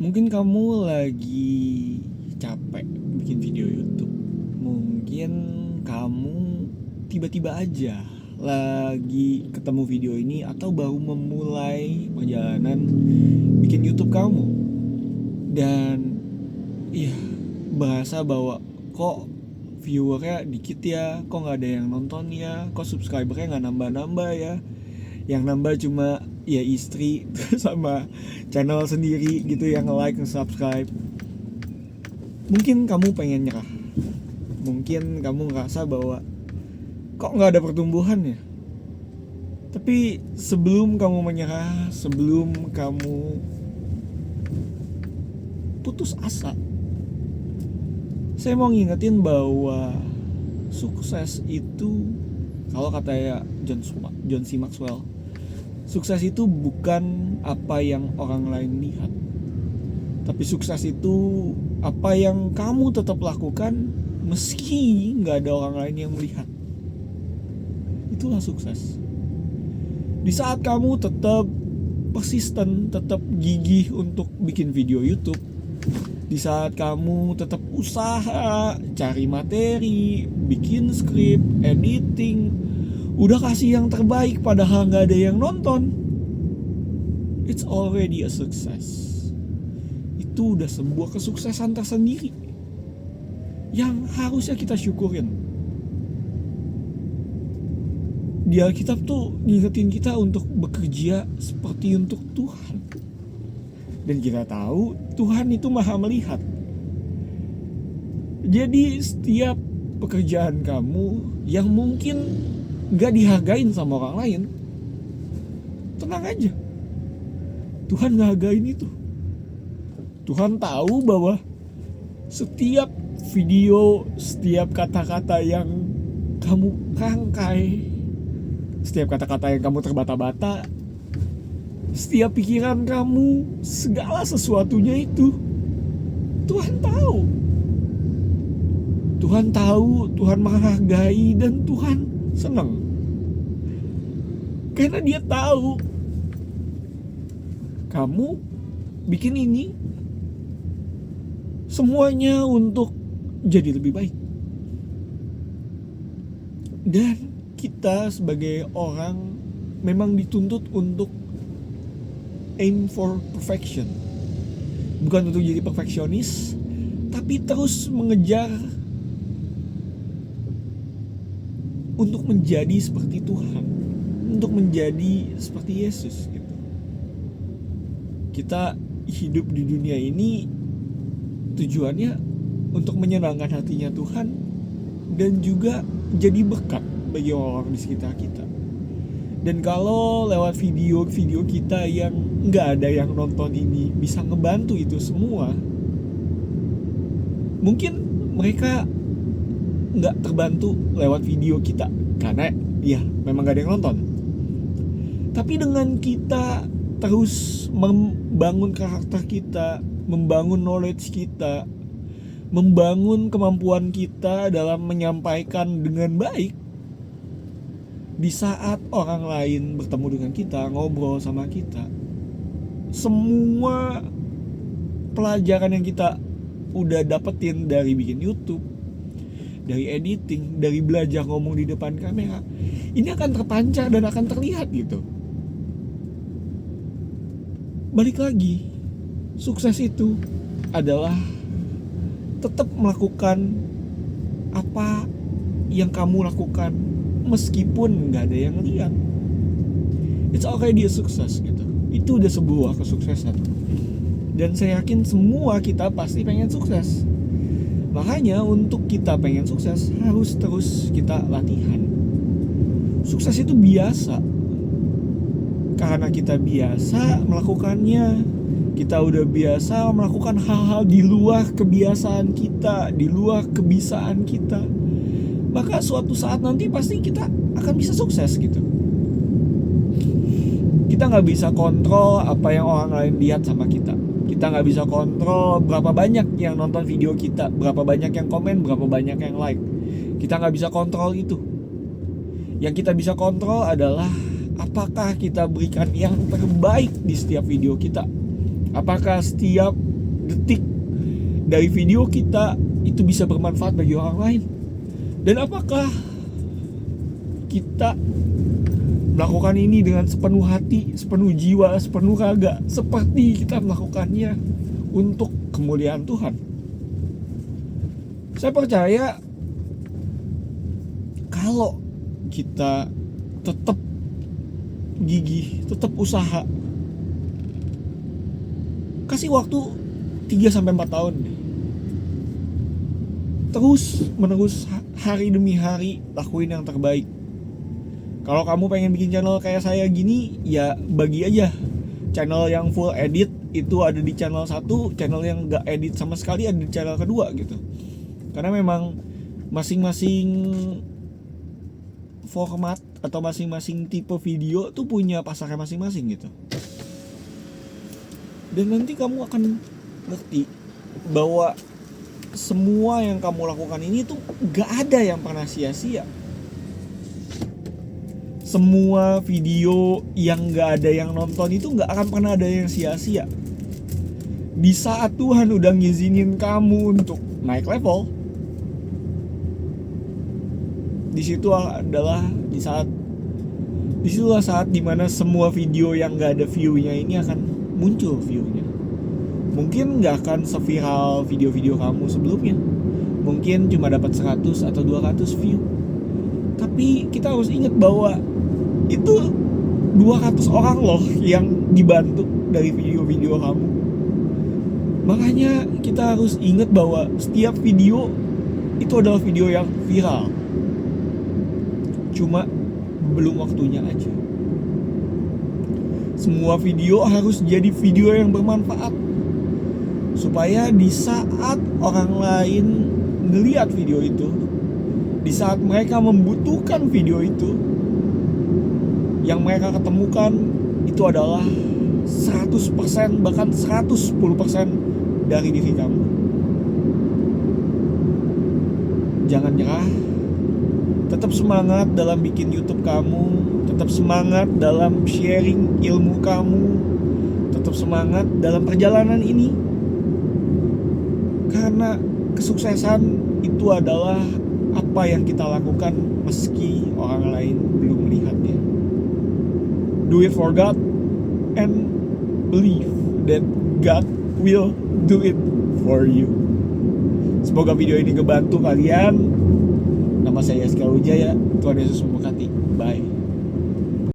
Mungkin kamu lagi capek bikin video YouTube. Mungkin kamu tiba-tiba aja lagi ketemu video ini atau baru memulai perjalanan bikin YouTube kamu. Dan iya, berasa bahwa kok viewernya dikit ya, kok gak ada yang nonton ya, kok subscribernya gak nambah-nambah ya. Yang nambah cuma ya istri sama channel sendiri gitu yang like, subscribe. Mungkin kamu pengen nyerah. Mungkin kamu ngerasa bahwa kok gak ada pertumbuhan ya. Tapi sebelum kamu menyerah, sebelum kamu putus asa, saya mau ngingetin bahwa sukses itu, kalau kata ya John C. Maxwell, sukses itu bukan apa yang orang lain lihat, tapi sukses itu apa yang kamu tetap lakukan meski gak ada orang lain yang melihat. Itulah sukses. Di saat kamu tetap persisten, tetap gigih untuk bikin video YouTube, di saat kamu tetap usaha, cari materi, bikin skrip, editing, udah kasih yang terbaik padahal gak ada yang nonton, it's already a success. Itu udah sebuah kesuksesan tersendiri yang harusnya kita syukurin. Di Alkitab tuh ngingetin kita untuk bekerja seperti untuk Tuhan. Dan kita tahu Tuhan itu maha melihat. Jadi setiap pekerjaan kamu yang mungkin gak dihargain sama orang lain, tenang aja, Tuhan ngehargain itu. Tuhan tahu bahwa setiap video, setiap kata-kata yang kamu rangkai, setiap kata-kata yang kamu terbata-bata, setiap pikiran kamu, segala sesuatunya itu Tuhan tahu. Tuhan tahu, Tuhan menghargai, dan Tuhan senang. Karena Dia tahu kamu bikin ini semuanya untuk jadi lebih baik. Dan kita sebagai orang memang dituntut untuk aim for perfection. Bukan untuk jadi perfeksionis, tapi terus mengejar untuk menjadi seperti Tuhan, untuk menjadi seperti Yesus gitu. Kita hidup di dunia ini tujuannya untuk menyenangkan hatinya Tuhan dan juga jadi berkat bagi orang-orang di sekitar kita. Dan kalau lewat video-video kita yang gak ada yang nonton ini bisa ngebantu itu semua, mungkin mereka gak terbantu lewat video kita karena ya memang gak ada yang nonton. Tapi dengan kita terus membangun karakter kita, membangun knowledge kita, membangun kemampuan kita dalam menyampaikan dengan baik, di saat orang lain bertemu dengan kita, ngobrol sama kita, semua pelajaran yang kita udah dapetin dari bikin YouTube, dari editing, dari belajar ngomong di depan kamera, ini akan terpancar dan akan terlihat gitu. Balik lagi, sukses itu adalah tetap melakukan apa yang kamu lakukan meskipun gak ada yang lihat. It's already a success gitu. Itu udah sebuah kesuksesan. Dan saya yakin semua kita pasti pengen sukses. Makanya untuk kita pengen sukses harus terus kita latihan. Sukses itu biasa. Karena kita biasa melakukannya, kita udah biasa melakukan hal-hal di luar kebiasaan kita, di luar kebisaan kita, maka suatu saat nanti pasti kita akan bisa sukses gitu. Kita gak bisa kontrol apa yang orang lain lihat sama kita. Kita gak bisa kontrol berapa banyak yang nonton video kita, berapa banyak yang komen, berapa banyak yang like. Kita gak bisa kontrol itu. Yang kita bisa kontrol adalah apakah kita berikan yang terbaik di setiap video kita. Apakah setiap detik dari video kita itu bisa bermanfaat bagi orang lain. Dan apakah kita melakukan ini dengan sepenuh hati, sepenuh jiwa, sepenuh raga, seperti kita melakukannya untuk kemuliaan Tuhan? Saya percaya kalau kita tetap gigih, tetap usaha, kasih waktu 3-4 tahun, terus menerus hari demi hari lakuin yang terbaik. Kalau kamu pengen bikin channel kayak saya gini, ya bagi aja. Channel yang full edit itu ada di channel 1, channel yang gak edit sama sekali ada di channel kedua gitu. Karena memang masing-masing format atau masing-masing tipe video tuh punya pasarnya masing-masing gitu. Dan nanti kamu akan ngerti bahwa semua yang kamu lakukan ini tuh gak ada yang pernah sia-sia. Semua video yang gak ada yang nonton itu gak akan pernah ada yang sia-sia. Di saat Tuhan udah ngizinin kamu untuk naik level, disitulah saat dimana semua video yang gak ada view-nya ini akan muncul view-nya. Mungkin gak akan seviral video-video kamu sebelumnya, mungkin cuma dapat 100 atau 200 view. Tapi kita harus ingat bahwa itu 200 orang loh yang dibantu dari video-video kamu. Makanya kita harus ingat bahwa setiap video itu adalah video yang viral, cuma belum waktunya aja. Semua video harus jadi video yang bermanfaat, supaya di saat orang lain ngelihat video itu, di saat mereka membutuhkan video itu, yang mereka ketemukan itu adalah 100% bahkan 110% dari diri kamu. Jangan nyerah. Tetap semangat dalam bikin YouTube kamu, tetap semangat dalam sharing ilmu kamu, tetap semangat dalam perjalanan ini. Karena kesuksesan itu adalah apa yang kita lakukan meski orang lain belum melihatnya. Do it for God and believe that God will do it for you. Semoga video ini ngebantu kalian. Nama saya Yaskar Wijaya. Tuhan Yesus memberkati.